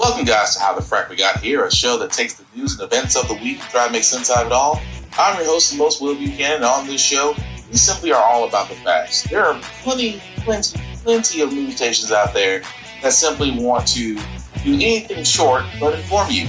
Welcome, guys, to How the Frack We Got Here, a show that takes the news and events of the week and try to make sense out of it all. I'm your host, the most Will Buchanan, and on this show, we simply are all about the facts. There are plenty of news stations out there that simply want to do anything short but inform you.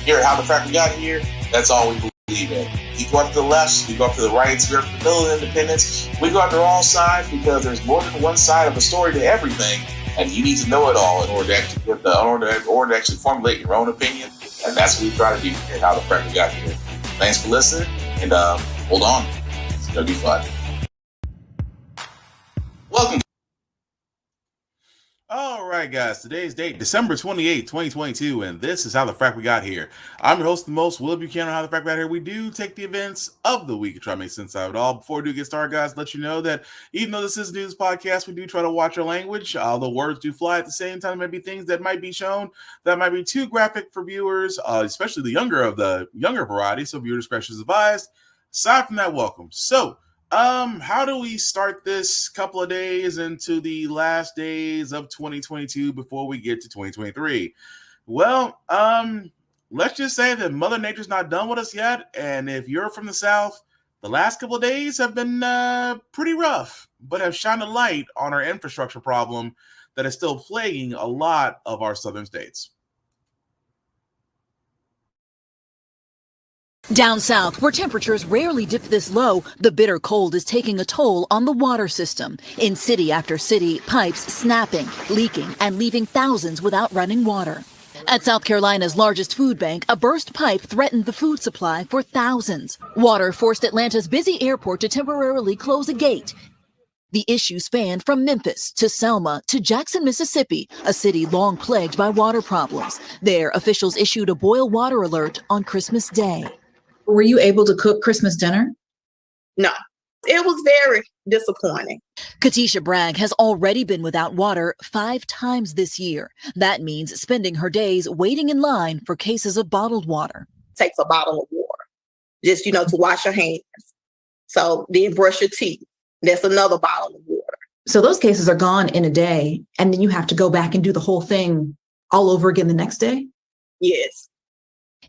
Here at How the Frack We Got Here, that's all we believe in. We go up to the left, we go up to the right, we go up to the middle of independence, we go up to all sides because there's more than one side of a story to everything. And you need to know it all in order to actually formulate your own opinion. And that's what we try to do here at How the Frack We Got Here. Thanks for listening, and hold on. It's going to be fun. Welcome. All right, guys. Today's date, December 28, 2022, and this is How the Frack We Got Here. I'm your host, the most Will Buchanan. How the Frack We Got Here. We do take the events of the week and try to make sense out of it all. Before we do get started, guys, let you know that even though this is a news podcast, we do try to watch our language. The words do fly at the same time. There may be things that might be shown that might be too graphic for viewers, especially the younger variety. So viewer discretion is advised. Aside from that, welcome. So, how do we start this couple of days into the last days of 2022 before we get to 2023? Well, let's just say that Mother Nature's not done with us yet. And if you're from the South, the last couple of days have been pretty rough, but have shined a light on our infrastructure problem that is still plaguing a lot of our southern states. Down south, where temperatures rarely dip this low, the bitter cold is taking a toll on the water system. In city after city, pipes snapping, leaking, and leaving thousands without running water. At South Carolina's largest food bank, a burst pipe threatened the food supply for thousands. Water forced Atlanta's busy airport to temporarily close a gate. The issue spanned from Memphis to Selma to Jackson, Mississippi, a city long plagued by water problems. There, officials issued a boil water alert on Christmas Day. Were you able to cook Christmas dinner? No, it was very disappointing. Katisha Bragg has already been without water 5 times this year. That means spending her days waiting in line for cases of bottled water. It takes a bottle of water just, to wash your hands. So then brush your teeth. That's another bottle of water. So those cases are gone in a day, and then you have to go back and do the whole thing all over again the next day? Yes.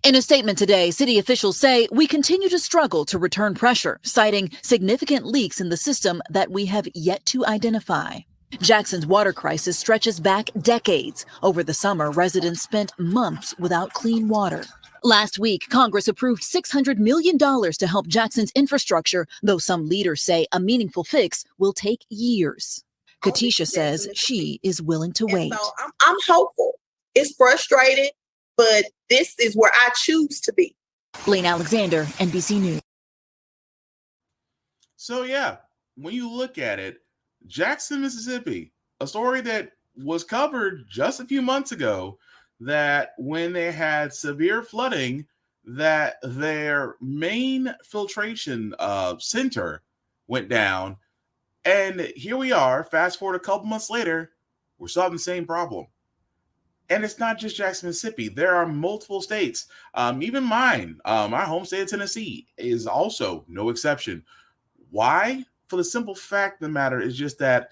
In a statement today, city officials say we continue to struggle to return pressure, citing significant leaks in the system that we have yet to identify. Jackson's water crisis stretches back decades. Over the summer, residents spent months without clean water. Last week, Congress approved $600 million to help Jackson's infrastructure, though some leaders say a meaningful fix will take years. Katisha says she is willing to wait. So I'm hopeful. It's frustrating, but this is where I choose to be. Blaine Alexander, NBC News. So yeah, when you look at it, Jackson, Mississippi, a story that was covered just a few months ago, that when they had severe flooding, that their main filtration center went down. And here we are, fast forward a couple months later, we're solving the same problem. And it's not just Jackson, Mississippi. There are multiple states. Even mine, my home state of Tennessee, is also no exception. Why? For the simple fact of the matter is just that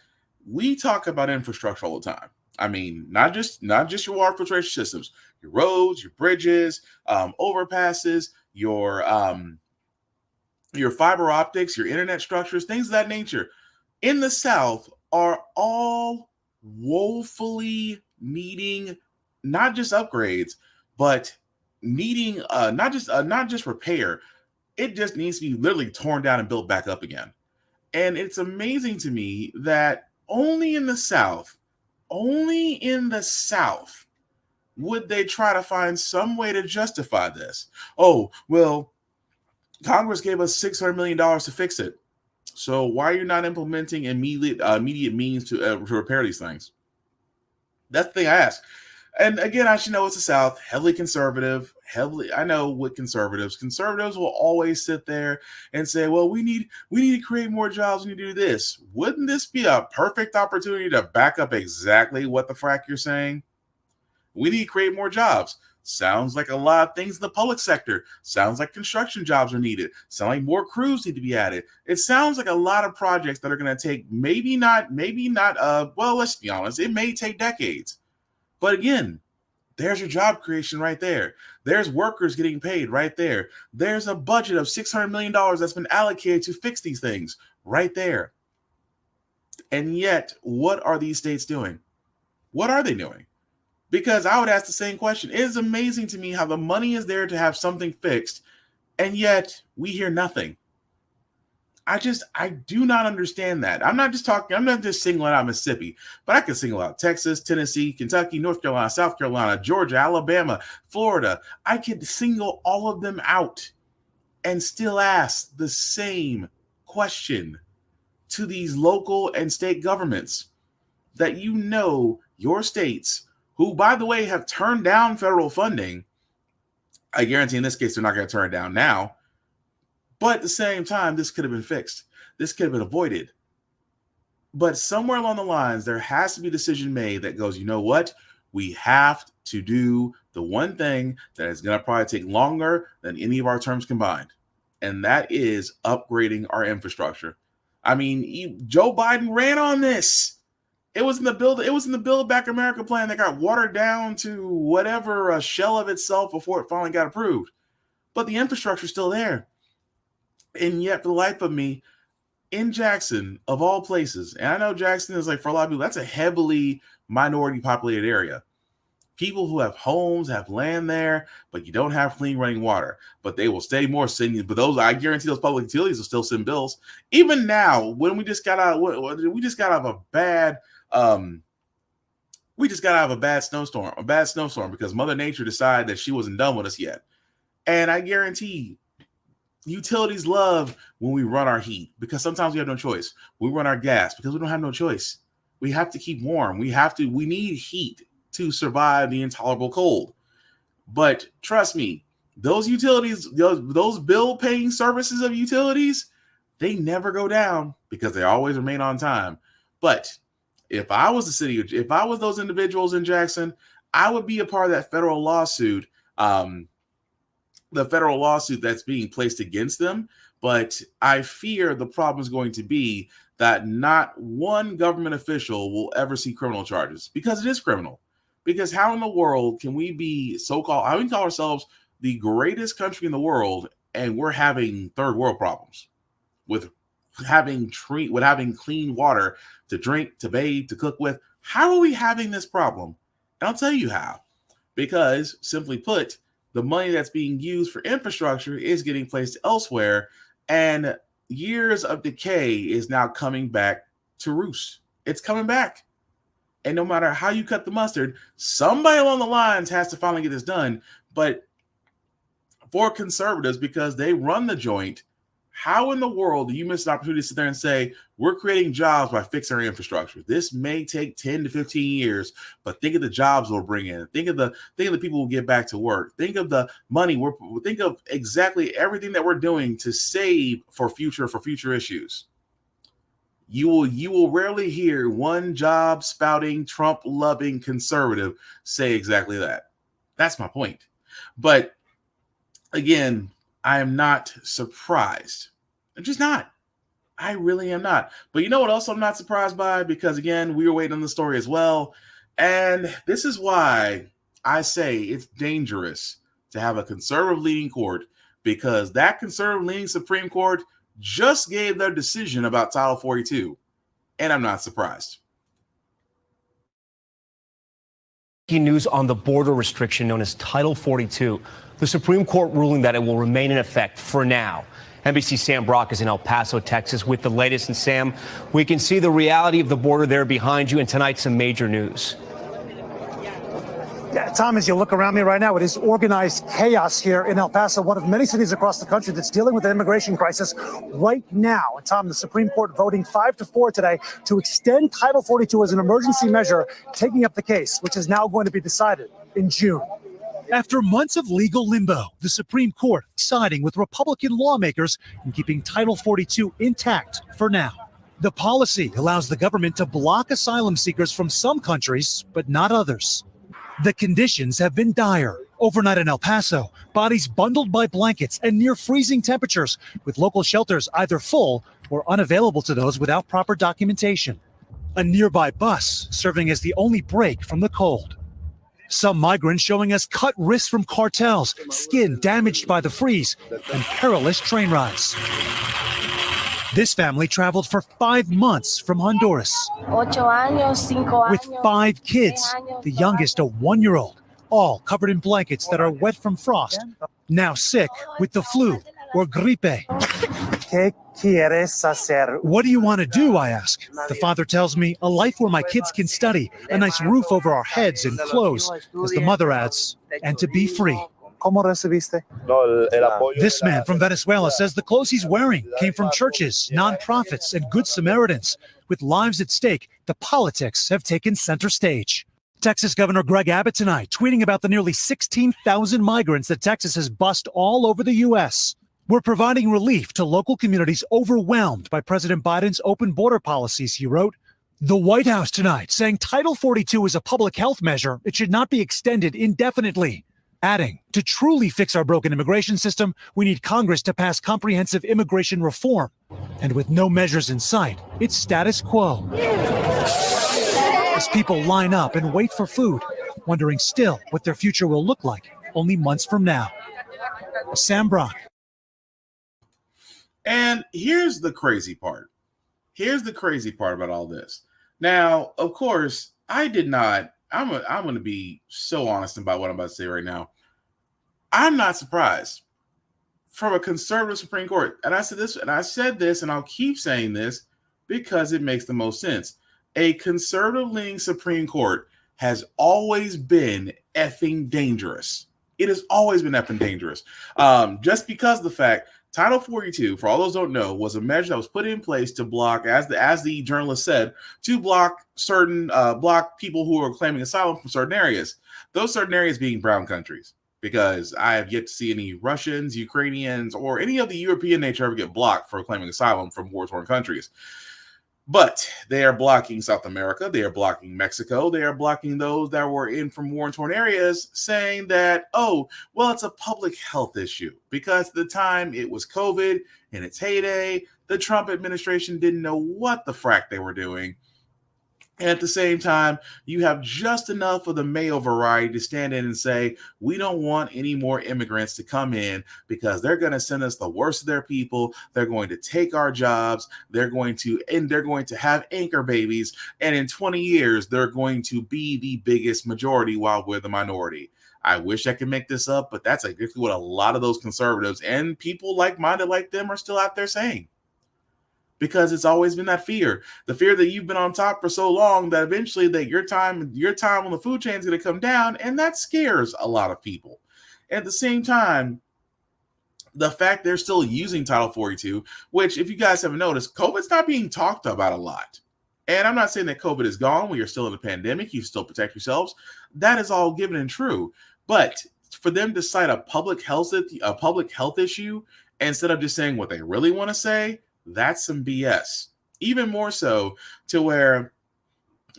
we talk about infrastructure all the time. I mean, not just your water filtration systems, your roads, your bridges, overpasses, your fiber optics, your internet structures, things of that nature. In the South are all woefully needing not just upgrades, but needing not just repair. It just needs to be literally torn down and built back up again. And it's amazing to me that only in the South would they try to find some way to justify this. Oh, well, Congress gave us $600 million to fix it. So why are you not implementing immediate means to repair these things? That's the thing I ask. And again, I should know it's the South, heavily conservative. I know with conservatives will always sit there and say, well, we need to create more jobs. We need to do this. Wouldn't this be a perfect opportunity to back up exactly what the frack you're saying? We need to create more jobs. Sounds like a lot of things in the public sector. Sounds like construction jobs are needed. Sounds like more crews need to be added. It sounds like a lot of projects that are going to take maybe not, well, let's be honest, it may take decades. But again, There's your job creation right there. There's workers getting paid right there. There's a budget of $600 million that's been allocated to fix these things right there. And yet, what are these states doing? What are they doing? Because I would ask the same question. It is amazing to me how the money is there to have something fixed, and yet we hear nothing. I do not understand that. I'm not just singling out Mississippi, but I can single out Texas, Tennessee, Kentucky, North Carolina, South Carolina, Georgia, Alabama, Florida. I could single all of them out and still ask the same question to these local and state governments that your states, who, by the way, have turned down federal funding. I guarantee in this case, they're not going to turn it down now. But at the same time, this could have been fixed. This could have been avoided. But somewhere along the lines, there has to be a decision made that goes, you know what? We have to do the one thing that is going to probably take longer than any of our terms combined. And that is upgrading our infrastructure. I mean, Joe Biden ran on this. It was in the Build Back America plan that got watered down to whatever a shell of itself before it finally got approved. But the infrastructure is still there. And yet, for the life of me, in Jackson, of all places, and I know Jackson is, like, for a lot of people, that's a heavily minority populated area. People who have homes, have land there, but you don't have clean running water. But they will stay more sending. But I guarantee those public utilities will still send bills. Even now, when we just got out of a bad snowstorm because Mother Nature decided that she wasn't done with us yet. And I guarantee utilities love when we run our heat, because sometimes we have no choice. We run our gas because we don't have no choice. We have to keep warm. We need heat to survive the intolerable cold. But trust me, those utilities, those bill paying services of utilities, they never go down because they always remain on time. But if I was those individuals in Jackson, I would be a part of that federal lawsuit. The federal lawsuit that's being placed against them. But I fear the problem is going to be that not one government official will ever see criminal charges, because it is criminal. Because how in the world can we be how we call ourselves the greatest country in the world and we're having third world problems with having clean water to drink, to bathe, to cook with? How are we having this problem? And I'll tell you how. Because, simply put, the money that's being used for infrastructure is getting placed elsewhere, and years of decay is now coming back to roost. It's coming back. And no matter how you cut the mustard, somebody along the lines has to finally get this done. But for conservatives, because they run the joint, how in the world do you miss an opportunity to sit there and say, we're creating jobs by fixing our infrastructure? This may take 10 to 15 years, but think of the jobs we'll bring in. Think of the people who get back to work. Think of the money. Think of exactly everything that we're doing to save for future issues. You will rarely hear one job spouting, Trump loving conservative say exactly that. That's my point. But again, I am not surprised. I'm just not. I really am not. But you know what else I'm not surprised by? Because, again, we were waiting on the story as well. And this is why I say it's dangerous to have a conservative-leaning court, because that conservative-leaning Supreme Court just gave their decision about Title 42. And I'm not surprised. News on the border restriction known as Title 42. The Supreme Court ruling that it will remain in effect for now. NBC's Sam Brock is in El Paso, Texas, with the latest. And Sam, we can see the reality of the border there behind you, and tonight some major news. Yeah, Tom, as you look around me right now, it is organized chaos here in El Paso, one of many cities across the country that's dealing with an immigration crisis right now. And Tom, the Supreme Court voting 5-4 today to extend Title 42 as an emergency measure, taking up the case, which is now going to be decided in June. After months of legal limbo, the Supreme Court siding with Republican lawmakers in keeping Title 42 intact for now. The policy allows the government to block asylum seekers from some countries, but not others. The conditions have been dire. Overnight in El Paso, bodies bundled by blankets and near freezing temperatures, with local shelters either full or unavailable to those without proper documentation. A nearby bus serving as the only break from the cold. Some migrants showing us cut wrists from cartels, skin damaged by the freeze, and perilous train rides. This family traveled for 5 months from Honduras with 5 kids, the youngest a 1-year-old, all covered in blankets that are wet from frost, now sick with the flu or gripe. ¿Qué quieres hacer? What do you want to do? I ask. The father tells me a life where my kids can study, a nice roof over our heads and clothes, as the mother adds, and to be free. ¿Cómo recibiste? This man from Venezuela says the clothes he's wearing came from churches, nonprofits, and Good Samaritans. With lives at stake, the politics have taken center stage. Texas Governor Greg Abbott tonight tweeting about the nearly 16,000 migrants that Texas has bussed all over the U.S. We're providing relief to local communities overwhelmed by President Biden's open border policies, he wrote. The White House tonight saying Title 42 is a public health measure. It should not be extended indefinitely. Adding, to truly fix our broken immigration system, we need Congress to pass comprehensive immigration reform. And with no measures in sight, it's status quo. As people line up and wait for food, wondering still what their future will look like only months from now. Sam Brock. And here's the crazy part. Here's the crazy part about all this. Now, of course, I'm going to be so honest about what I'm about to say right now. I'm not surprised from a conservative Supreme Court. And I said this, and I'll keep saying this because it makes the most sense. A conservative-leaning Supreme Court has always been effing dangerous. It has always been effing dangerous. Just because of the fact Title 42, for all those who don't know, was a measure that was put in place to block, as the journalist said, to block block people who are claiming asylum from certain areas. Those certain areas being brown countries, because I have yet to see any Russians, Ukrainians, or any of the European nature ever get blocked for claiming asylum from war-torn countries. But they are blocking South America. They are blocking Mexico. They are blocking those that were in from war-torn areas, saying that, oh, well, it's a public health issue. Because at the time it was COVID in its heyday, the Trump administration didn't know what the frack they were doing. And at the same time, you have just enough of the Mayo variety to stand in and say, we don't want any more immigrants to come in because they're going to send us the worst of their people. They're going to take our jobs. They're going to have anchor babies. And in 20 years, they're going to be the biggest majority while we're the minority. I wish I could make this up, but that's exactly what a lot of those conservatives and people like-minded like them are still out there saying. Because it's always been that fear, the fear that you've been on top for so long that eventually that your time on the food chain is going to come down, and that scares a lot of people. At the same time, the fact they're still using Title 42, which if you guys haven't noticed, COVID's not being talked about a lot. And I'm not saying that COVID is gone when you're still in a pandemic, you still protect yourselves. That is all given and true. But for them to cite a public health issue instead of just saying what they really want to say, that's some BS. Even more so to where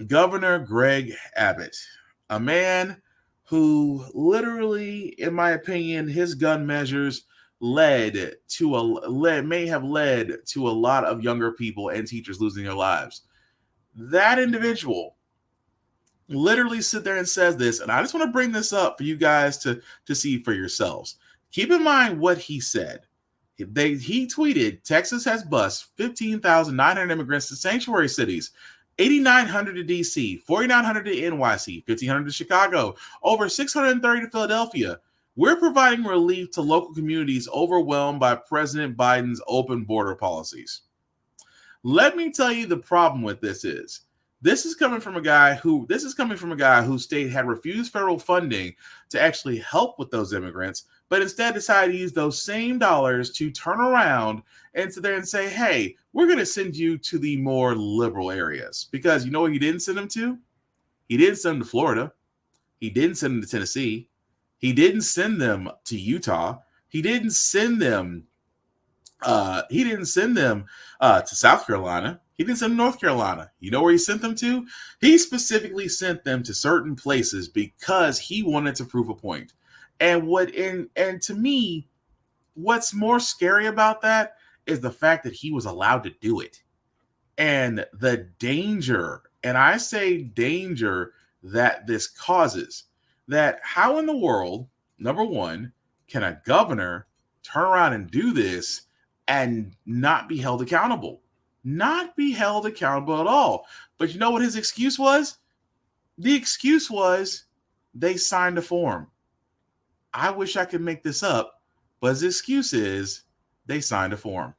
Governor Greg Abbott, a man who literally, in my opinion, his gun measures may have led to a lot of younger people and teachers losing their lives. That individual literally sit there and says this, and I just want to bring this up for you guys to see for yourselves. Keep in mind what he said. He tweeted, Texas has bused 15,900 immigrants to sanctuary cities, 8,900 to D.C., 4,900 to NYC, 1,500 to Chicago, over 630 to Philadelphia. We're providing relief to local communities overwhelmed by President Biden's open border policies. Let me tell you the problem with this is. This is coming from a guy whose state had refused federal funding to actually help with those immigrants, but instead decided to use those same dollars to turn around and sit there and say, hey, we're going to send you to the more liberal areas. Because you know what he didn't send them to? He didn't send them to Florida. He didn't send them to Tennessee. He didn't send them to Utah. He didn't send them to South Carolina. He didn't send them to North Carolina. You know where he sent them to? He specifically sent them to certain places because he wanted to prove a point. And to me, what's more scary about that is the fact that he was allowed to do it. And the danger, and I say danger, that this causes. that how in the world, number one, can a governor turn around and do this and not be held accountable? Not be held accountable at all. But you know what his excuse was? The excuse was they signed a form. I wish I could make this up, but his excuse is they signed a form.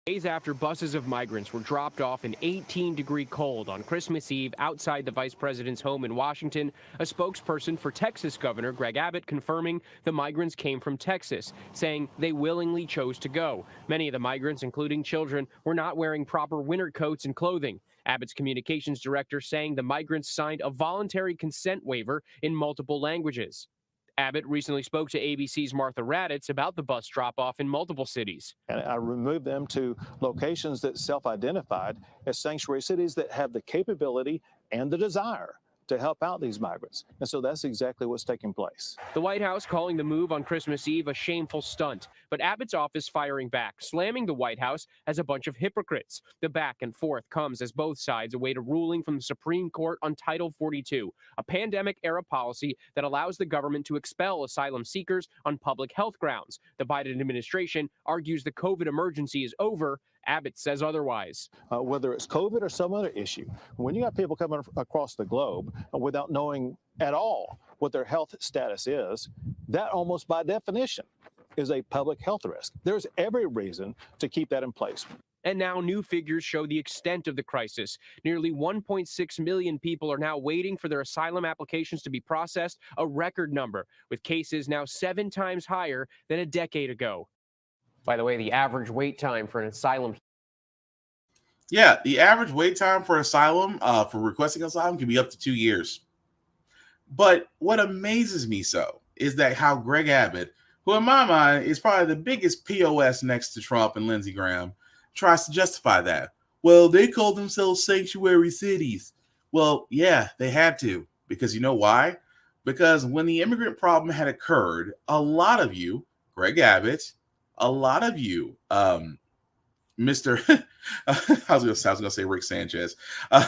Days after buses of migrants were dropped off in 18-degree cold on Christmas Eve outside the vice president's home in Washington, a spokesperson for Texas Governor Greg Abbott confirming the migrants came from Texas, saying they willingly chose to go. Many of the migrants, including children, were not wearing proper winter coats and clothing. Abbott's communications director saying the migrants signed a voluntary consent waiver in multiple languages. Abbott recently spoke to ABC's Martha Raddatz about the bus drop-off in multiple cities. And I removed them to locations that self-identified as sanctuary cities that have the capability and the desire to help out these migrants. And so that's exactly what's taking place. The White House calling the move on Christmas Eve a shameful stunt, but Abbott's office firing back, slamming the White House as a bunch of hypocrites. The back and forth comes as both sides await a ruling from the Supreme Court on Title 42, a pandemic-era policy that allows the government to expel asylum seekers on public health grounds. The Biden administration argues the COVID emergency is over. Abbott says otherwise. Whether it's COVID or some other issue, when you got people coming across the globe without knowing at all what their health status is, that almost by definition is a public health risk. There's every reason to keep that in place. And now new figures show the extent of the crisis. Nearly 1.6 million people are now waiting for their asylum applications to be processed, a record number, with cases now 7 times higher than a decade ago. By the way, the average wait time for an asylum. Yeah, the average wait time for asylum, for requesting asylum, can be up to 2 years. But what amazes me so is that how Greg Abbott, who in my mind is probably the biggest POS next to Trump and Lindsey Graham, tries to justify that. Well, they call themselves sanctuary cities. Well, yeah, they had to, because you know why? Because when the immigrant problem had occurred, a lot of you, Greg Abbott, a lot of you, Mr. I was gonna say Rick Sanchez. I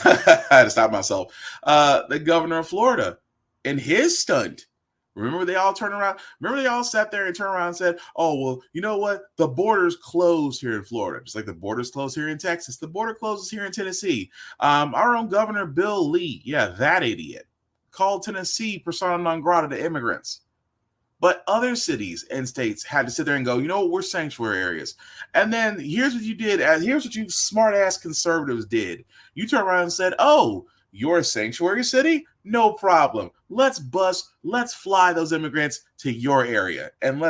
had to stop myself. The governor of Florida, and his stunt. Remember, they all turned around. Remember, they all sat there and turned around and said, "Oh, well, you know what? The border's closed here in Florida, just like the border's closed here in Texas. The border closes here in Tennessee." Our own Governor Bill Lee, yeah, that idiot, called Tennessee persona non grata to immigrants. But other cities and states had to sit there and go, you know what, we're sanctuary areas. And then here's what you did, and here's what you smart-ass conservatives did. You turned around and said, oh, you're a sanctuary city? No problem. Let's fly those immigrants to your area, and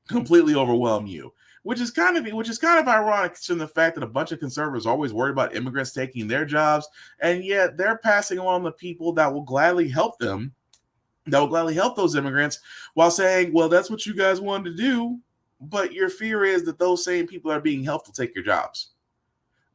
completely overwhelm you. Which is kind of ironic, in the fact that a bunch of conservatives are always worried about immigrants taking their jobs, and yet they're passing on the people that will gladly help them, that will gladly help those immigrants, while saying, well, that's what you guys wanted to do, but your fear is that those same people are being helped to take your jobs.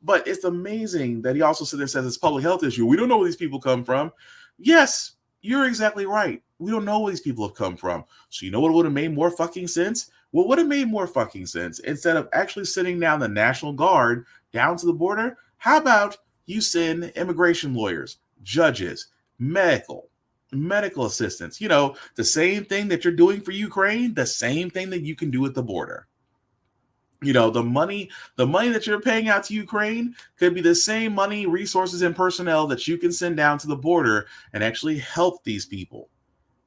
But it's amazing that he also said this as a public health issue. We don't know where these people come from. Yes, you're exactly right. We don't know where these people have come from. So you know what would have made more fucking sense? What would have made more fucking sense? Instead of actually sending down the National Guard down to the border, how about you send immigration lawyers, judges, medical assistants, the same thing that you're doing for Ukraine, the same thing that you can do at the border. The money that you're paying out to Ukraine could be the same money, resources, and personnel that you can send down to the border and actually help these people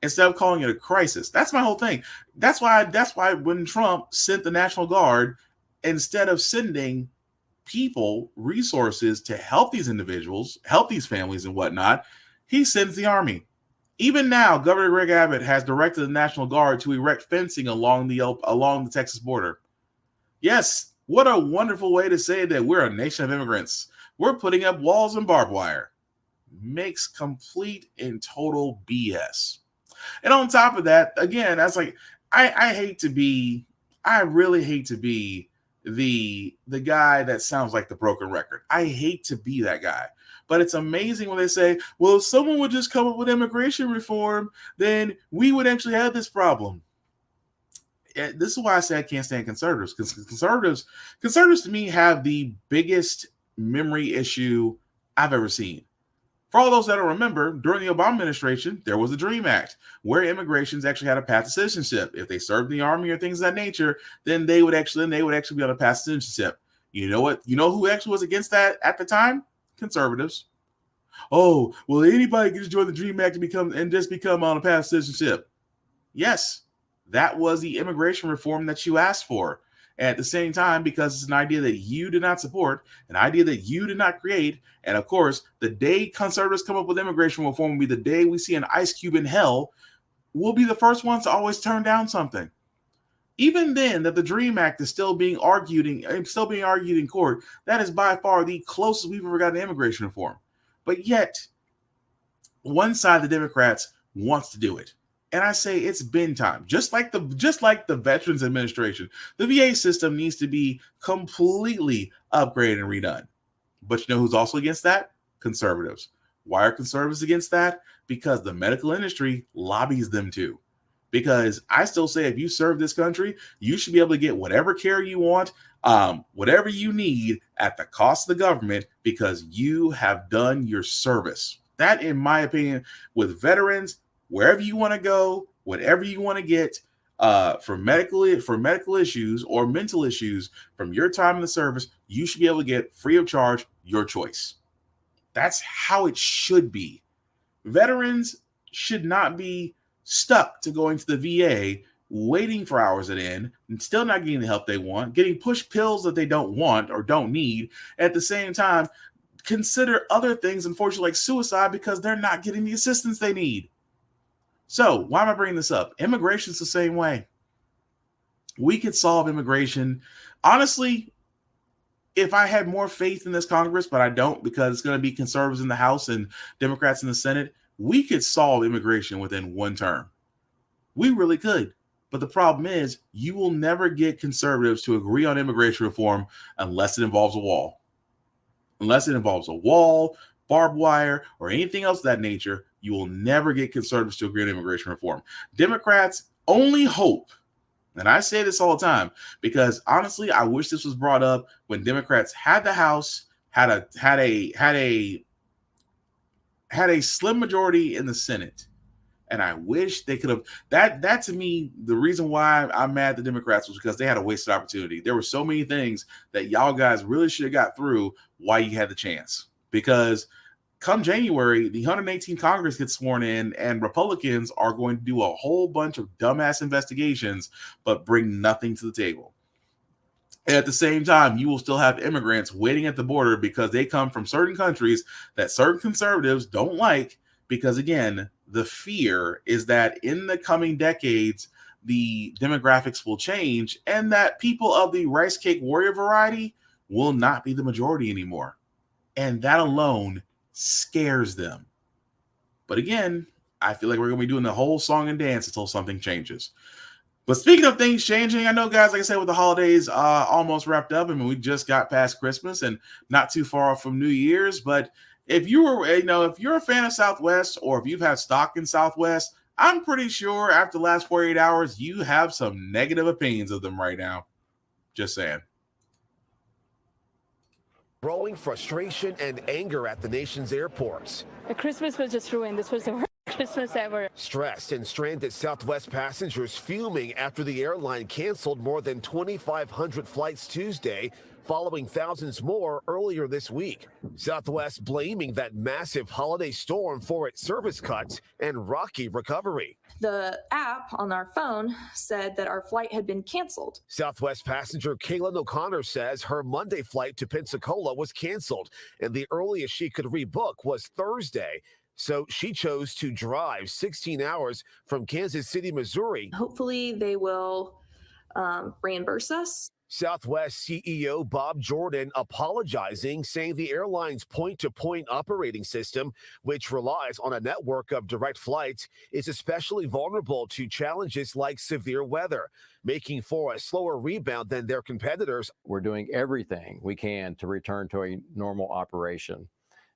instead of calling it a crisis. That's my whole thing. That's why when Trump sent the National Guard, instead of sending people, resources to help these individuals, help these families and whatnot, he sends the army. Even now, Governor Greg Abbott has directed the National Guard to erect fencing along the Texas border. Yes, what a wonderful way to say that we're a nation of immigrants. We're putting up walls and barbed wire. Makes complete and total BS. And on top of that, again, that's like, I really hate to be the guy that sounds like the broken record. I hate to be that guy. But it's amazing when they say, well, if someone would just come up with immigration reform, then we would actually have this problem. This is why I say I can't stand conservatives, because conservatives to me have the biggest memory issue I've ever seen. For all those that don't remember, during the Obama administration, there was the DREAM Act, where immigrations actually had a path to citizenship. If they served in the army or things of that nature, then they would actually be on a path to citizenship. You know what? You know who actually was against that at the time? Conservatives. Oh, well, anybody can just join the DREAM Act and just become on a path to citizenship. Yes, that was the immigration reform that you asked for. And at the same time, because it's an idea that you did not support, an idea that you did not create, and of course, the day conservatives come up with immigration reform will be the day we see an ice cube in hell. We'll be the first ones to always turn down something. Even then, that the DREAM Act is still being argued in court, that is by far the closest we've ever gotten to immigration reform. But yet, one side of the Democrats wants to do it. And I say it's been time. Just like the Veterans Administration, the VA system needs to be completely upgraded and redone. But you know who's also against that? Conservatives. Why are conservatives against that? Because the medical industry lobbies them to. Because I still say if you serve this country, you should be able to get whatever care you want, whatever you need at the cost of the government because you have done your service. That, in my opinion, with veterans, wherever you want to go, whatever you want to get for medical issues or mental issues from your time in the service, you should be able to get free of charge your choice. That's how it should be. Veterans should not be stuck to going to the VA, waiting for hours at end, and still not getting the help they want, getting pushed pills that they don't want or don't need. At the same time, consider other things, unfortunately, like suicide because they're not getting the assistance they need. So why am I bringing this up? Immigration's the same way. We could solve immigration. Honestly, if I had more faith in this Congress, but I don't because it's going to be conservatives in the House and Democrats in the Senate, we could solve immigration within one term. We really could. But the problem is you will never get conservatives to agree on immigration reform unless it involves a wall. Unless it involves a wall, barbed wire, or anything else of that nature, you will never get conservatives to agree on immigration reform. Democrats only hope, and I say this all the time, because honestly, I wish this was brought up when Democrats had the House, had a slim majority in the Senate. And I wish they could have that to me, the reason why I'm mad at the Democrats was because they had a wasted opportunity. There were so many things that y'all guys really should have got through while you had the chance. Because come January, the 118th Congress gets sworn in, and Republicans are going to do a whole bunch of dumbass investigations, but bring nothing to the table. And at the same time, you will still have immigrants waiting at the border because they come from certain countries that certain conservatives don't like. Because again, the fear is that in the coming decades, the demographics will change and that people of the rice cake warrior variety will not be the majority anymore. And that alone scares them. But again, I feel like we're going to be doing the whole song and dance until something changes. But speaking of things changing, I know, guys, like I said, with the holidays almost wrapped up, I mean, we just got past Christmas and not too far off from New Year's. But if you're a fan of Southwest, or if you've had stock in Southwest, I'm pretty sure after the last 48 hours, you have some negative opinions of them right now. Just saying. Growing frustration and anger at the nation's airports. The Christmas was just ruined. This was the worst Christmas ever. Stressed and stranded Southwest passengers fuming after the airline canceled more than 2,500 flights Tuesday, following thousands more earlier this week. Southwest blaming that massive holiday storm for its service cuts and rocky recovery. The app on our phone said that our flight had been canceled. Southwest passenger Kaylin O'Connor says her Monday flight to Pensacola was canceled, and the earliest she could rebook was Thursday. So she chose to drive 16 hours from Kansas City, Missouri. Hopefully they will reimburse us. Southwest CEO Bob Jordan apologizing, saying the airline's point-to-point operating system, which relies on a network of direct flights, is especially vulnerable to challenges like severe weather, making for a slower rebound than their competitors. We're doing everything we can to return to a normal operation.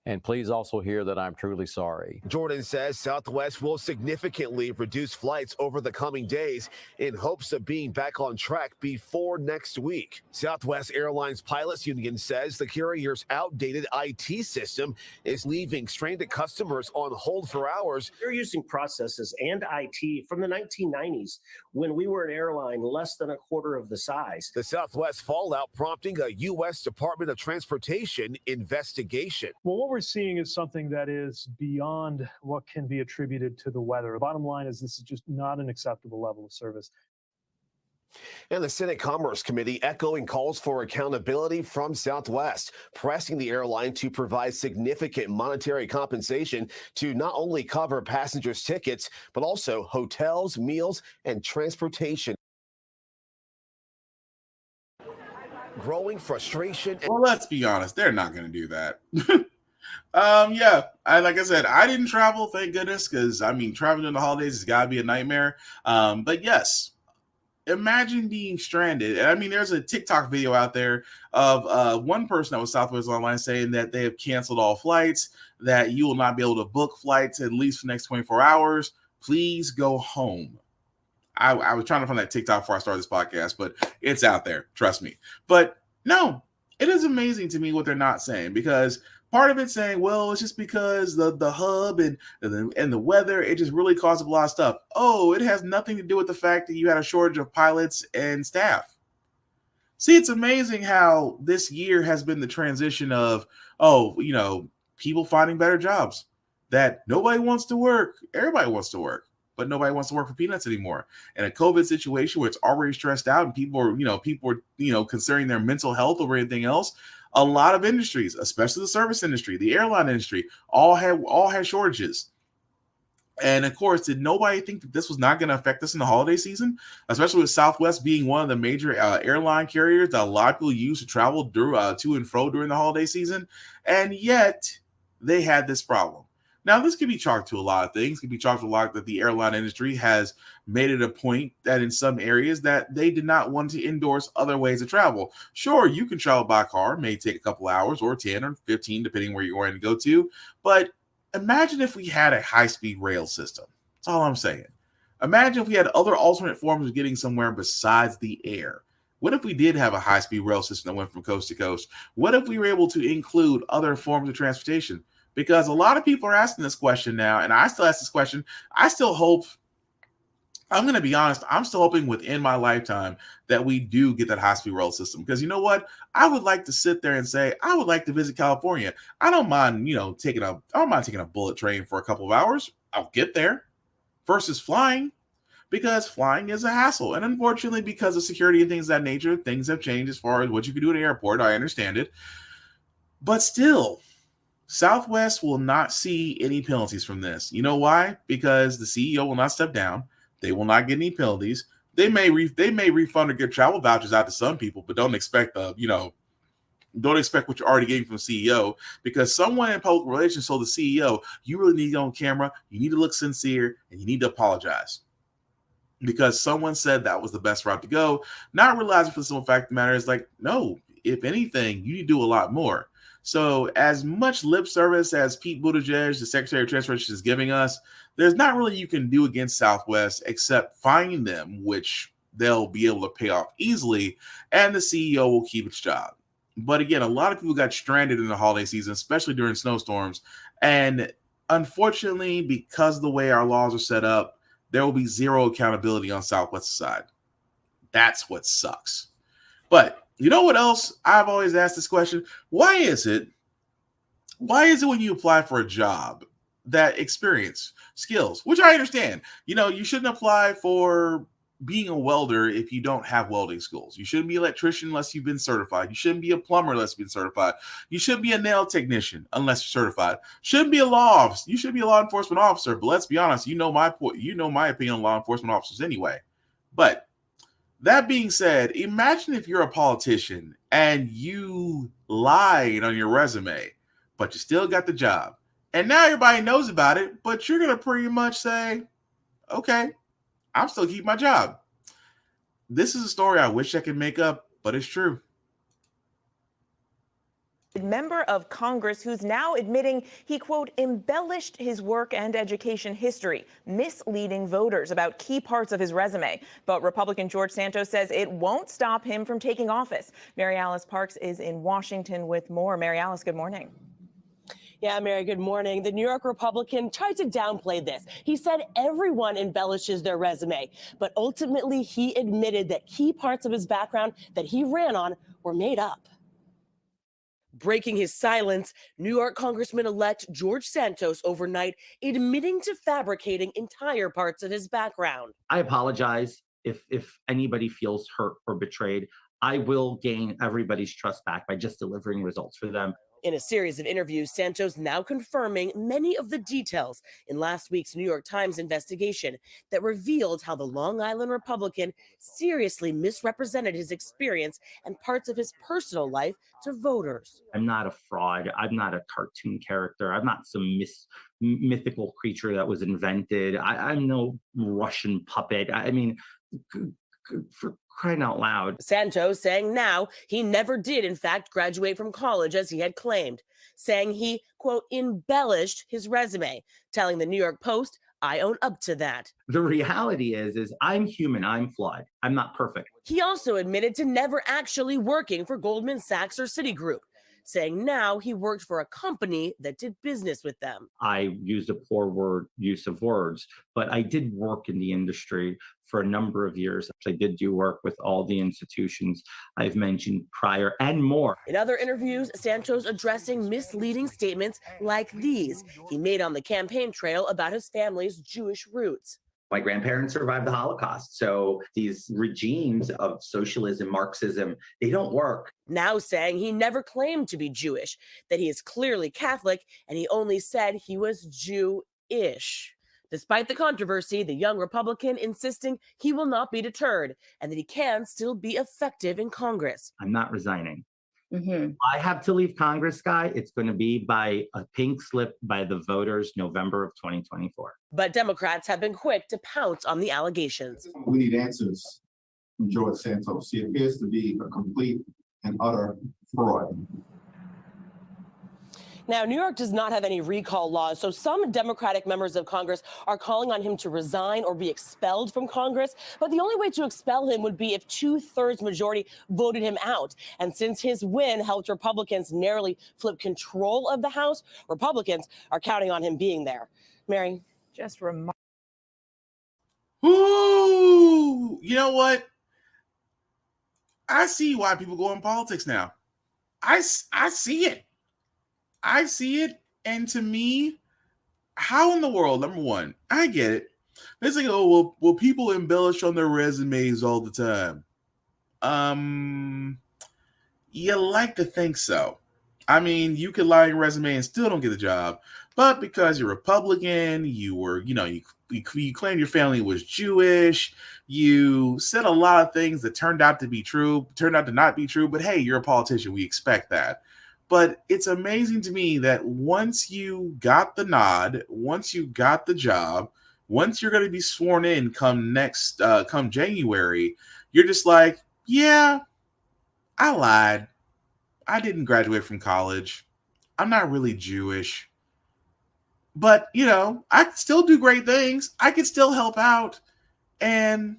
And please also hear that I'm truly sorry. Jordan says Southwest will significantly reduce flights over the coming days in hopes of being back on track before next week. Southwest Airlines Pilots Union says the carrier's outdated IT system is leaving stranded customers on hold for hours. They're using processes and IT from the 1990s when we were an airline less than a quarter of the size. The Southwest fallout prompting a U.S. Department of Transportation investigation. Well, what we're seeing is something that is beyond what can be attributed to the weather. The bottom line is this is just not an acceptable level of service. And the Senate Commerce Committee echoing calls for accountability from Southwest, pressing the airline to provide significant monetary compensation to not only cover passengers' tickets, but also hotels, meals, and transportation. Growing frustration. Well, let's be honest, they're not going to do that. Yeah, like I said, I didn't travel, thank goodness, because I mean, traveling in the holidays has got to be a nightmare. But yes, imagine being stranded. And I mean, there's a TikTok video out there of one person that was Southwest Online saying that they have canceled all flights, that you will not be able to book flights at least for the next 24 hours. Please go home. I was trying to find that TikTok before I started this podcast, but it's out there. Trust me. But no, it is amazing to me what they're not saying, because part of it's saying, well, it's just because the hub and the weather, it just really caused a lot of stuff. Oh, it has nothing to do with the fact that you had a shortage of pilots and staff. See, it's amazing how this year has been the transition of, people finding better jobs, that nobody wants to work. Everybody wants to work, but nobody wants to work for peanuts anymore. In a COVID situation where it's already stressed out and people are considering their mental health over anything else, a lot of industries, especially the service industry, the airline industry, all had shortages. And of course, did nobody think that this was not going to affect us in the holiday season, especially with Southwest being one of the major airline carriers that a lot of people use to travel to and fro during the holiday season? And yet they had this problem. Now, this can be chalked to a lot of things. It can be chalked to a lot that the airline industry has made it a point that in some areas that they did not want to endorse other ways of travel. Sure, you can travel by car. It may take a couple hours or 10 or 15, depending where you're going to go to. But imagine if we had a high-speed rail system. That's all I'm saying. Imagine if we had other alternate forms of getting somewhere besides the air. What if we did have a high-speed rail system that went from coast to coast? What if we were able to include other forms of transportation? Because a lot of people are asking this question now, and I still ask this question. I still hope, I'm going to be honest, I'm still hoping within my lifetime that we do get that high-speed rail system. Because you know what? I would like to sit there and say, I would like to visit California. I don't mind, taking a bullet train for a couple of hours. I'll get there versus flying, because flying is a hassle. And unfortunately, because of security and things of that nature, things have changed as far as what you can do at an airport. I understand it. But still, Southwest will not see any penalties from this. You know why? Because the CEO will not step down. They will not get any penalties. They may refund or give travel vouchers out to some people, but don't expect what you're already getting from the CEO, because someone in public relations told the CEO, you really need to get on camera, you need to look sincere, and you need to apologize. Because someone said that was the best route to go, not realizing for the simple fact of the matter is like, no, if anything, you need to do a lot more. So as much lip service as Pete Buttigieg, the Secretary of Transportation, is giving us, there's not really you can do against Southwest except fine them, which they'll be able to pay off easily, and the CEO will keep its job. But again, a lot of people got stranded in the holiday season, especially during snowstorms. And unfortunately, because of the way our laws are set up, there will be zero accountability on Southwest's side. That's what sucks. But you know what else? I've always asked this question. Why is it when you apply for a job that experience, skills, which I understand, you shouldn't apply for being a welder if you don't have welding skills. You shouldn't be an electrician unless you've been certified. You shouldn't be a plumber unless you've been certified. You shouldn't be a nail technician unless you're certified. Shouldn't be a law officer. You should be a law enforcement officer. But let's be honest, you know my opinion on law enforcement officers anyway. But that being said, imagine if you're a politician and you lied on your resume, but you still got the job. And now everybody knows about it, but you're going to pretty much say, okay, I'm still keeping my job. This is a story I wish I could make up, but it's true. Member of Congress who's now admitting he, quote, embellished his work and education history, misleading voters about key parts of his resume. But Republican George Santos says it won't stop him from taking office. Mary Alice Parks is in Washington with more. Mary Alice, good morning. Yeah, Mary, good morning. The New York Republican tried to downplay this. He said everyone embellishes their resume, but ultimately he admitted that key parts of his background that he ran on were made up. Breaking his silence, New York Congressman-elect George Santos overnight admitting to fabricating entire parts of his background. I apologize if anybody feels hurt or betrayed. I will gain everybody's trust back by just delivering results for them. In a series of interviews, Santos now confirming many of the details in last week's New York Times investigation that revealed how the Long Island Republican seriously misrepresented his experience and parts of his personal life to voters. I'm not a fraud. I'm not a cartoon character. I'm not some mythical creature that was invented. I'm no Russian puppet. I mean, for crying out loud. Santos saying now he never did, in fact, graduate from college as he had claimed, saying he, quote, embellished his resume, telling the New York Post, I own up to that. The reality is I'm human. I'm flawed. I'm not perfect. He also admitted to never actually working for Goldman Sachs or Citigroup, saying now he worked for a company that did business with them. I used a poor use of words, but I did work in the industry for a number of years. I did do work with all the institutions I've mentioned prior and more. In other interviews, Santos addressing misleading statements like these he made on the campaign trail about his family's Jewish roots. My grandparents survived the Holocaust. So these regimes of socialism, Marxism, they don't work. Now saying he never claimed to be Jewish, that he is clearly Catholic, and he only said he was Jew-ish. Despite the controversy, the young Republican insisting he will not be deterred and that he can still be effective in Congress. I'm not resigning. I have to leave Congress, Guy. It's going to be by a pink slip by the voters, November of 2024. But Democrats have been quick to pounce on the allegations. We need answers from George Santos. He appears to be a complete and utter fraud. Now, New York does not have any recall laws, so some Democratic members of Congress are calling on him to resign or be expelled from Congress. But the only way to expel him would be if 2/3 majority voted him out. And since his win helped Republicans narrowly flip control of the House, Republicans are counting on him being there. Mary? Just remarkable. Ooh, you know what? I see why people go in politics now. I see it. I see it, and to me, how in the world, number one, I get it. It's like, oh, well, people embellish on their resumes all the time. You like to think so. I mean, you could lie on your resume and still don't get the job, but because you're Republican, you were, you claimed your family was Jewish, you said a lot of things that turned out to not be true, but hey, you're a politician, we expect that. But it's amazing to me that once you got the nod, once you got the job, once you're going to be sworn in come January, you're just like, yeah, I lied. I didn't graduate from college. I'm not really Jewish. But, I can still do great things. I can still help out. And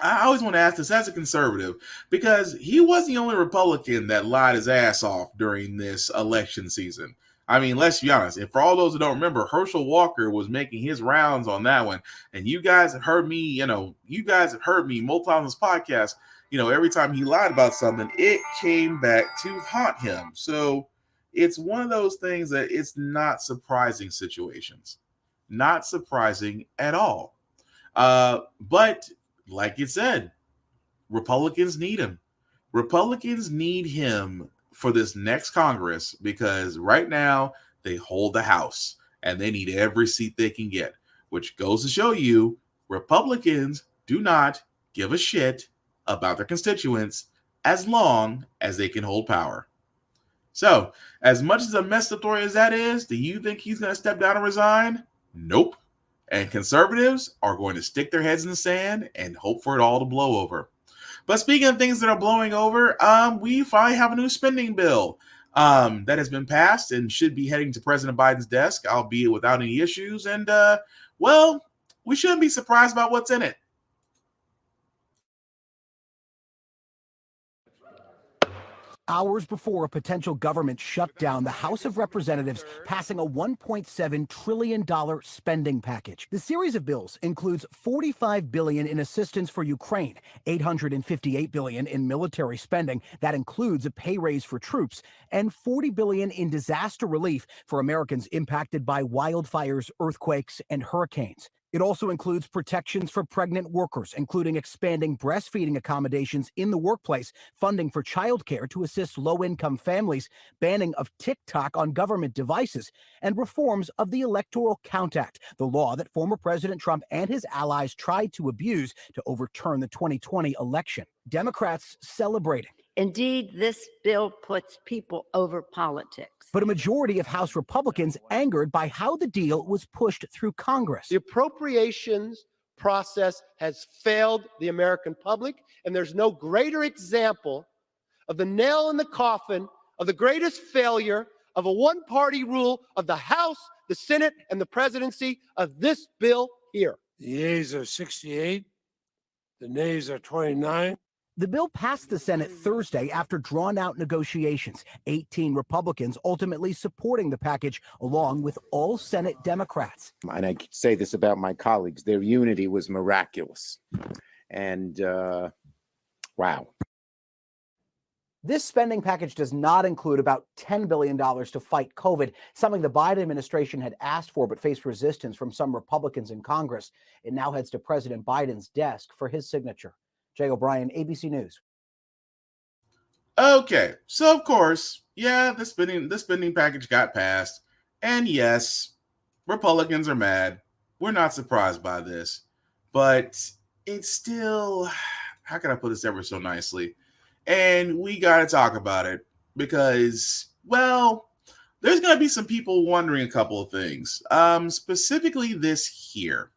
I always want to ask this as a conservative, because he wasn't the only Republican that lied his ass off during this election season. I mean, let's be honest. And for all those who don't remember, Herschel Walker was making his rounds on that one. And you guys have heard me, multiple times on this podcast, every time he lied about something, it came back to haunt him. So it's one of those things that it's not surprising situations. Not surprising at all. But like you said, Republicans need him. Republicans need him for this next Congress because right now they hold the House and they need every seat they can get, which goes to show you Republicans do not give a shit about their constituents as long as they can hold power. So, as much as a messed up story as that is, do you think he's going to step down and resign? Nope. And conservatives are going to stick their heads in the sand and hope for it all to blow over. But speaking of things that are blowing over, we finally have a new spending bill. that has been passed and should be heading to President Biden's desk, albeit without any issues. And, well, we shouldn't be surprised about what's in it. Hours before a potential government shutdown, the House of Representatives passing a $1.7 trillion spending package. The series of bills includes $45 billion in assistance for Ukraine, $858 billion in military spending. That includes a pay raise for troops, and $40 billion in disaster relief for Americans impacted by wildfires, earthquakes, and hurricanes. It also includes protections for pregnant workers, including expanding breastfeeding accommodations in the workplace, funding for childcare to assist low-income families, banning of TikTok on government devices, and reforms of the Electoral Count Act, the law that former President Trump and his allies tried to abuse to overturn the 2020 election. Democrats celebrating. Indeed, this bill puts people over politics. But a majority of House Republicans angered by how the deal was pushed through Congress. The appropriations process has failed the American public, and there's no greater example of the nail in the coffin of the greatest failure of a one-party rule of the House, the Senate, and the presidency of this bill here. The yeas are 68, the nays are 29. The bill passed the Senate Thursday after drawn-out negotiations, 18 Republicans ultimately supporting the package, along with all Senate Democrats. And I say this about my colleagues, their unity was miraculous. And, wow. This spending package does not include about $10 billion to fight COVID, something the Biden administration had asked for but faced resistance from some Republicans in Congress. It now heads to President Biden's desk for his signature. Jay O'Brien, ABC News. Okay, so of course, yeah, the spending package got passed, and yes, Republicans are mad. We're not surprised by this, but it's still, how can I put this ever so nicely? And we got to talk about it because, well, there's going to be some people wondering a couple of things, specifically this here.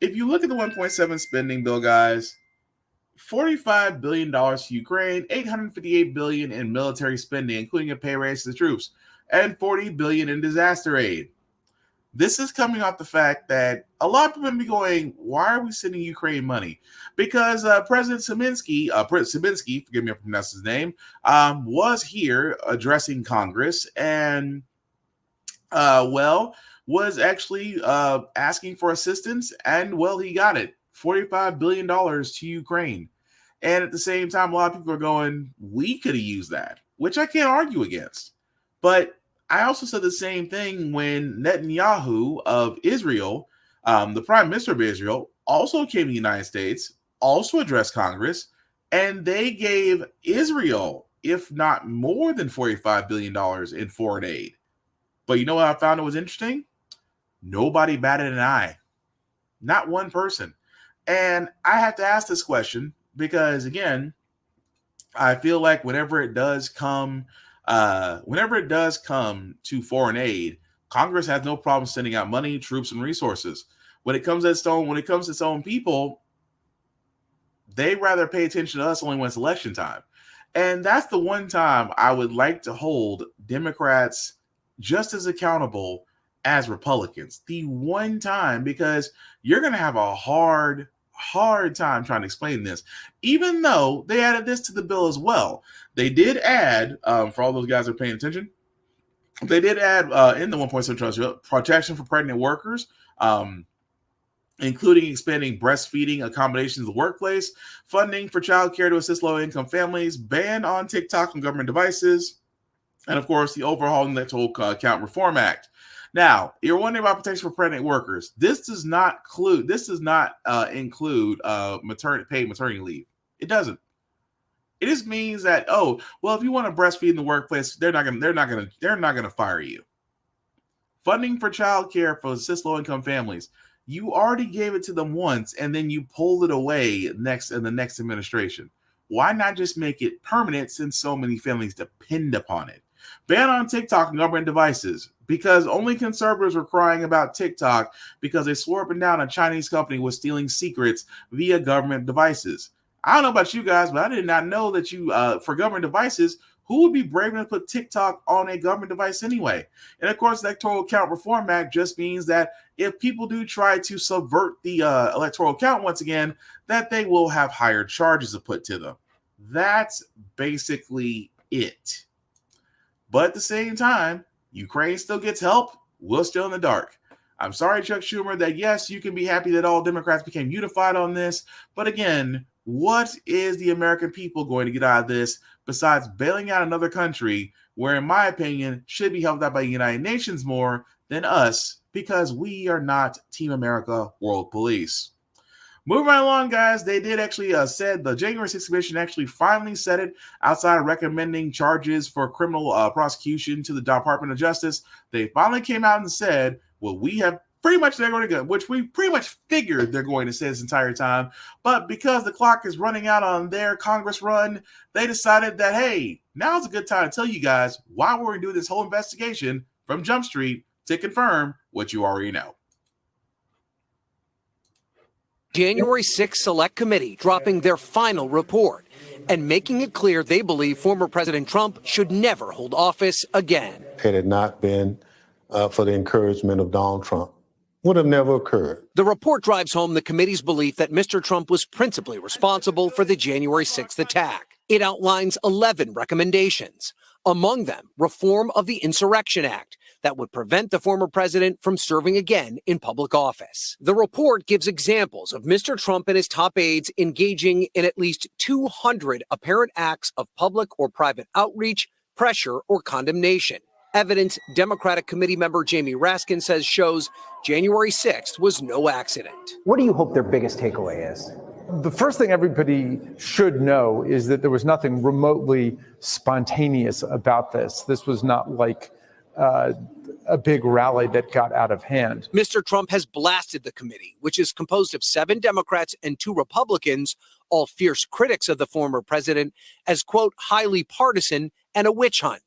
If you look at the 1.7 spending bill, guys, $45 billion to Ukraine, $858 billion in military spending, including a pay raise to the troops, and $40 billion in disaster aid. This is coming off the fact that a lot of people may be going, why are we sending Ukraine money? Because President Zelensky, forgive me if I pronounce his name, was here addressing Congress and, was actually asking for assistance, and, well, he got it. $45 billion to Ukraine. And at the same time, a lot of people are going, we could have used that, which I can't argue against. But I also said the same thing when Netanyahu of Israel, the prime minister of Israel, also came to the United States, also addressed Congress, and they gave Israel, if not more than $45 billion in foreign aid. But you know what I found was interesting? Nobody batted an eye. Not one person. And I have to ask this question because, again, I feel like whenever it does come to foreign aid, Congress has no problem sending out money, troops, and resources. When it comes to its own people, they rather pay attention to us only when it's election time. And that's the one time I would like to hold Democrats just as accountable as Republicans. The one time, because you're going to have a hard time trying to explain this, even though they added this to the bill as well. They did add, for all those guys who are paying attention, they did add in the 1.7 trillion protection for pregnant workers, including expanding breastfeeding accommodations in the workplace, funding for childcare to assist low-income families, ban on TikTok and government devices, and of course the overhauling Electoral Count Reform Act. Now, you're wondering about protection for pregnant workers. This does not include paid maternity leave. It doesn't. It just means that, oh, well, if you want to breastfeed in the workplace, they're not gonna fire you. Funding for childcare for assist low-income families. You already gave it to them once, and then you pulled it away in the next administration. Why not just make it permanent since so many families depend upon it? Ban on TikTok and government devices, because only conservatives were crying about TikTok because they swore up and down a Chinese company was stealing secrets via government devices. I don't know about you guys, but I did not know that for government devices, who would be brave enough to put TikTok on a government device anyway? And of course, the Electoral Count Reform Act just means that if people do try to subvert the electoral count once again, that they will have higher charges to put to them. That's basically it. But at the same time, Ukraine still gets help. We're still in the dark. I'm sorry, Chuck Schumer, that yes, you can be happy that all Democrats became unified on this. But again, what is the American people going to get out of this besides bailing out another country where, in my opinion, should be helped out by the United Nations more than us, because we are not Team America World Police. Moving right along, guys, they did actually said the January 6th Commission actually finally said it outside of recommending charges for criminal prosecution to the Department of Justice. They finally came out and said, well, we have pretty much they're going to go, which we pretty much figured they're going to say this entire time. But because the clock is running out on their Congress run, they decided that, hey, now's a good time to tell you guys why we're going to do this whole investigation from Jump Street to confirm what you already know. January 6th Select Committee dropping their final report and making it clear they believe former President Trump should never hold office again. Had it not been for the encouragement of Donald Trump, would have never occurred. The report drives home the committee's belief that Mr. Trump was principally responsible for the January 6th attack. It outlines 11 recommendations, among them reform of the Insurrection Act that would prevent the former president from serving again in public office. The report gives examples of Mr. Trump and his top aides engaging in at least 200 apparent acts of public or private outreach, pressure, or condemnation. Evidence Democratic committee member Jamie Raskin says shows January 6th was no accident. What do you hope their biggest takeaway is? The first thing everybody should know is that there was nothing remotely spontaneous about this. This was not like a big rally that got out of hand. Mr. Trump has blasted the committee, which is composed of 7 Democrats and 2 Republicans, all fierce critics of the former president, as, quote, highly partisan and a witch hunt,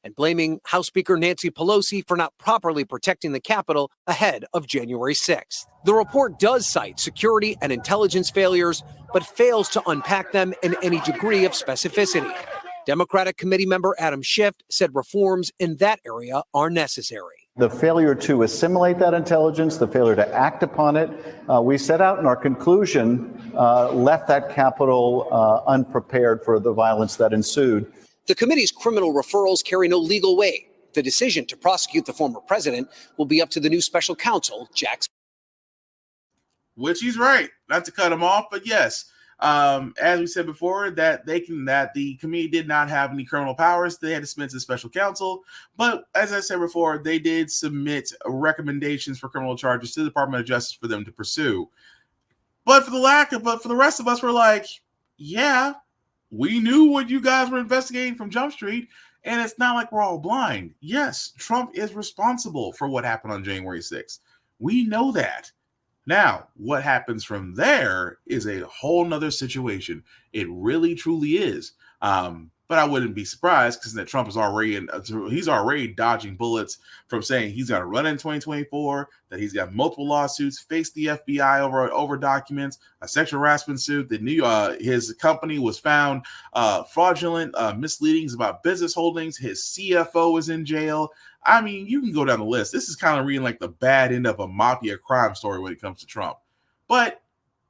and blaming House Speaker Nancy Pelosi for not properly protecting the Capitol ahead of January 6th. The report does cite security and intelligence failures, but fails to unpack them in any degree of specificity. Democratic committee member Adam Schiff said reforms in that area are necessary. The failure to assimilate that intelligence, the failure to act upon it, we set out in our conclusion, left that Capitol unprepared for the violence that ensued. The committee's criminal referrals carry no legal weight. The decision to prosecute the former president will be up to the new special counsel, Jack. Which he's right, not to cut him off, but yes. As we said before, that the committee did not have any criminal powers. They had to submit to the special counsel. But as I said before, they did submit recommendations for criminal charges to the Department of Justice for them to pursue. But for the rest of us, we're like, yeah, we knew what you guys were investigating from Jump Street, and it's not like we're all blind. Yes, Trump is responsible for what happened on January 6th. We know that. Now, what happens from there is a whole nother situation. It really, truly is. But I wouldn't be surprised because that Trump is already dodging bullets from saying he's going to run in 2024, that he's got multiple lawsuits, face the FBI over documents, a sexual harassment suit. His company was found fraudulent misleadings about business holdings. His CFO is in jail. I mean, you can go down the list. This is kind of reading like the bad end of a mafia crime story when it comes to Trump. But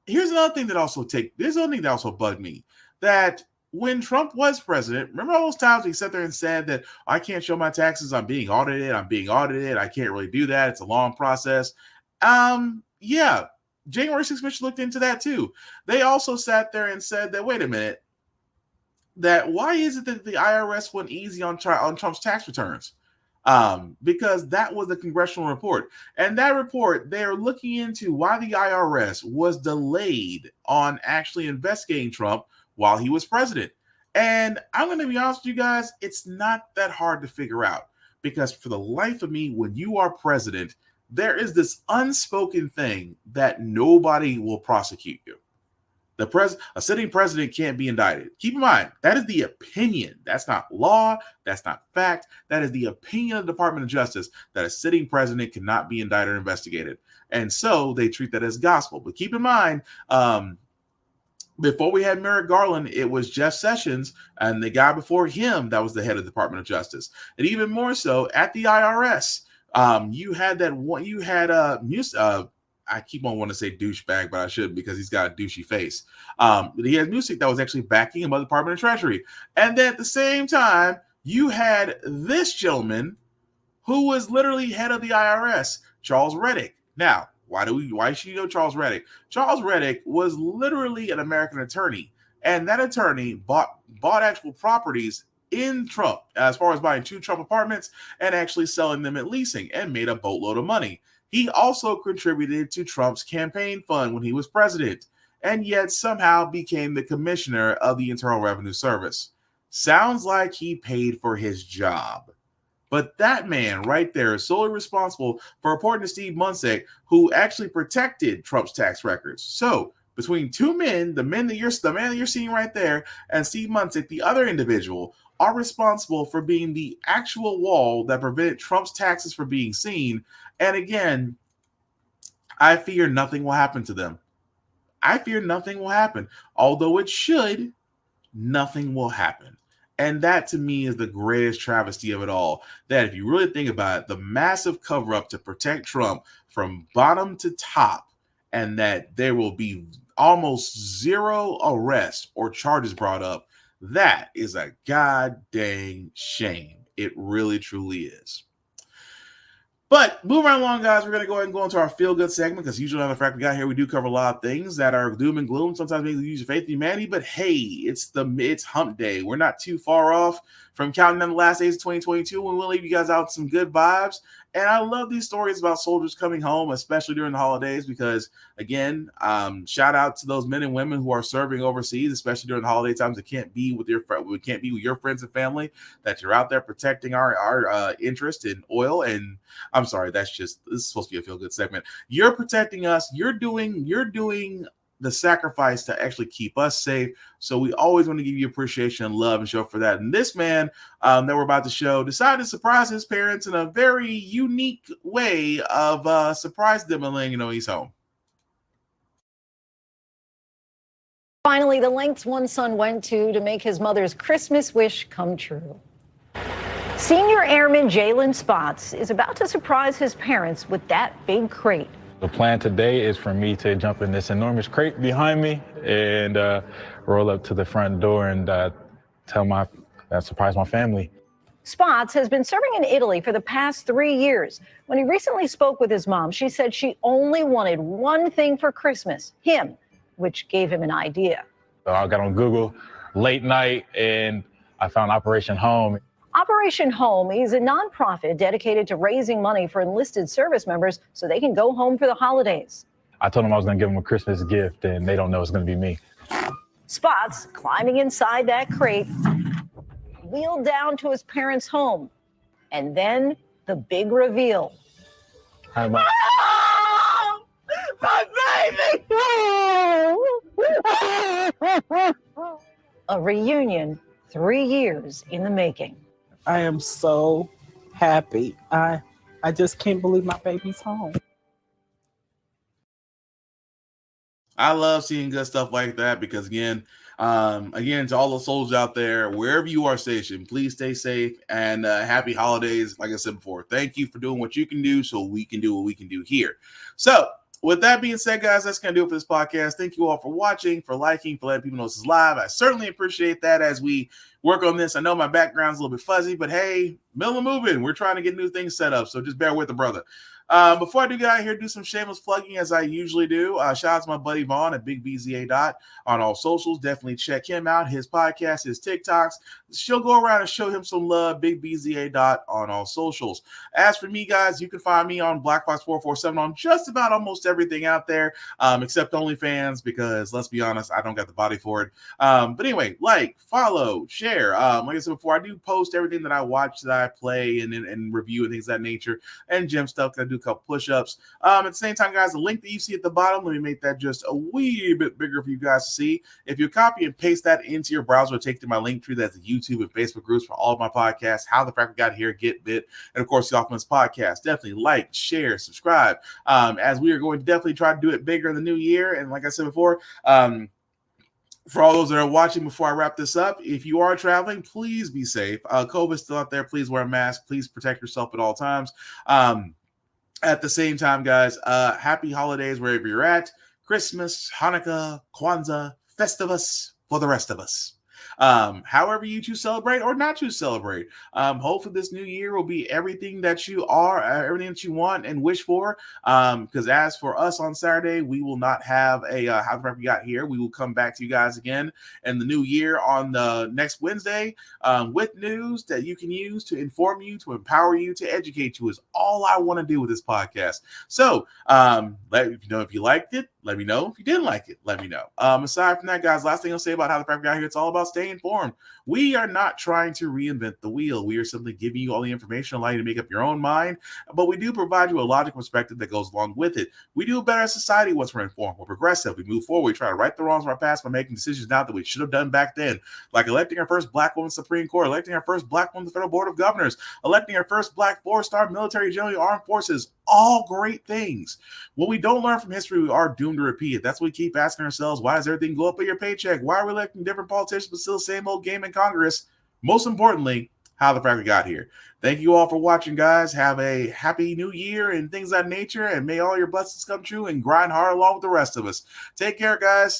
here's another thing that also bugged me, that when Trump was president, remember all those times he sat there and said that I can't show my taxes, I'm being audited, I can't really do that, it's a long process. Yeah, January 6th Commission looked into that too. They also sat there and said that, wait a minute, that why is it that the IRS went easy on Trump's tax returns? Because that was the congressional report. And that report, they're looking into why the IRS was delayed on actually investigating Trump while he was president. And I'm going to be honest with you guys, it's not that hard to figure out, because for the life of me, when you are president, there is this unspoken thing that nobody will prosecute you. A sitting president can't be indicted. Keep in mind, that is the opinion. That's not law. That's not fact. That is the opinion of the Department of Justice, that a sitting president cannot be indicted or investigated. And so they treat that as gospel. But keep in mind, before we had Merrick Garland, it was Jeff Sessions, and the guy before him that was the head of the Department of Justice. And even more so at the IRS, you had that one. You had I keep on wanting to say douchebag, but I shouldn't because he's got a douchey face. He had Music that was actually backing him by the Department of Treasury, and then at the same time, you had this gentleman who was literally head of the IRS, Charles Reddick. Now, why should you know Charles Reddick? Charles Reddick was literally an American attorney, and that attorney bought actual properties in Trump, as far as buying 2 Trump apartments and actually selling them at leasing, and made a boatload of money. He also contributed to Trump's campaign fund when he was president, and yet somehow became the commissioner of the Internal Revenue Service. Sounds like he paid for his job. But that man right there is solely responsible for reporting to Steve Munsick, who actually protected Trump's tax records. So between 2 men, the man that you're seeing right there, and Steve Munsick, the other individual, are responsible for being the actual wall that prevented Trump's taxes from being seen. And again, I fear nothing will happen to them. I fear nothing will happen. Although it should, nothing will happen. And that to me is the greatest travesty of it all. That if you really think about it, the massive cover up to protect Trump from bottom to top, and that there will be almost zero arrest or charges brought up, that is a god dang shame. It really, truly is. But moving right along, guys, we're going to go ahead and go into our feel-good segment, because usually on the Frack we got here, we do cover a lot of things that are doom and gloom. Sometimes we use faith in humanity, but hey, it's hump day. We're not too far off from counting down the last days of 2022, and we'll leave you guys out with some good vibes. And I love these stories about soldiers coming home, especially during the holidays, because, again, shout out to those men and women who are serving overseas, especially during the holiday times. That can't be with your friends and family. That you're out there protecting our interest in oil. And I'm sorry, this is supposed to be a feel good segment. You're protecting us. You're doing the sacrifice to actually keep us safe. So we always want to give you appreciation and love and show for that. And this man that we're about to show decided to surprise his parents in a very unique way of surprise them and letting you know he's home. Finally, the lengths one son went to make his mother's Christmas wish come true. Senior Airman Jalen Spots is about to surprise his parents with that big crate. The plan today is for me to jump in this enormous crate behind me and roll up to the front door and surprise my family. Spots has been serving in Italy for the past 3 years. When he recently spoke with his mom, she said she only wanted one thing for Christmas, him, which gave him an idea. So I got on Google late night and I found Operation Home. Operation Home is a nonprofit dedicated to raising money for enlisted service members so they can go home for the holidays. I told them I was going to give them a Christmas gift, and they don't know it's going to be me. Spots, climbing inside that crate, wheeled down to his parents' home. And then the big reveal. Hi, Mom. Oh, my baby! A reunion 3 years in the making. I am so happy. I just can't believe my baby's home. I love seeing good stuff like that because, again, to all the soldiers out there, wherever you are stationed, please stay safe and happy holidays. Like I said before, thank you for doing what you can do so we can do what we can do here. So with that being said, guys, that's going to do it for this podcast. Thank you all for watching, for liking, for letting people know this is live. I certainly appreciate that as we work on this. I know my background's a little bit fuzzy, but hey, mill and moving. We're trying to get new things set up, so just bear with the brother. Before I do get out of here, do some shameless plugging as I usually do. Shout out to my buddy Vaughn at BigBZA on all socials. Definitely check him out, his podcast, his TikToks. She'll go around and show him some love. BigBZA on all socials. As for me, guys, you can find me on BlackFox447 on just about almost everything out there, except OnlyFans, because let's be honest, I don't got the body for it. But anyway, like, follow, share. Like I said before, I do post everything that I watch, that I play, and review and things of that nature, and gym stuff. I do a couple push-ups. At the same time, guys, the link that you see at the bottom, let me make that just a wee bit bigger for you guys to see. If you copy and paste that into your browser, it'll take to my link tree. That's the YouTube and Facebook groups for all of my podcasts, How the Frack We Got Here, Get Bit, and of course the Offense Podcast. Definitely like, share, subscribe, as we are going to definitely try to do it bigger in the new year. And like I said before, For all those that are watching, before I wrap this up, if you are traveling, please be safe. COVID's still out there. Please wear a mask. Please protect yourself at all times. At the same time, guys, happy holidays wherever you're at. Christmas, Hanukkah, Kwanzaa, Festivus for the rest of us. However you choose to celebrate or not choose to celebrate. Hopefully this new year will be everything that you are, everything that you want and wish for. Because as for us on Saturday, we will not have a How the Frack We Got Here. We will come back to you guys again in the new year on the next Wednesday with news that you can use to inform you, to empower you, to educate you is all I want to do with this podcast. So let me know if you liked it. Let me know if you didn't like it. Let me know. Aside from that, guys, last thing I'll say about How the Frack We Got Here, it's all about staying informed. We are not trying to reinvent the wheel. We are simply giving you all the information, allow you to make up your own mind, but we do provide you a logical perspective that goes along with it. We do a better society once we're informed. We're progressive. We move forward. We try to right the wrongs of our past by making decisions now that we should have done back then, like electing our first Black woman Supreme Court, electing our first Black woman to the Federal Board of Governors, electing our first Black 4-star military general in the armed forces. All great things. When we don't learn from history, we are doomed to repeat it. That's what we keep asking ourselves. Why does everything go up with your paycheck? Why are we electing different politicians but still the same old game in Congress? Most importantly, how the frack we got here. Thank you all for watching, guys. Have a happy new year and things of that nature, and may all your blessings come true and grind hard along with the rest of us. Take care, guys.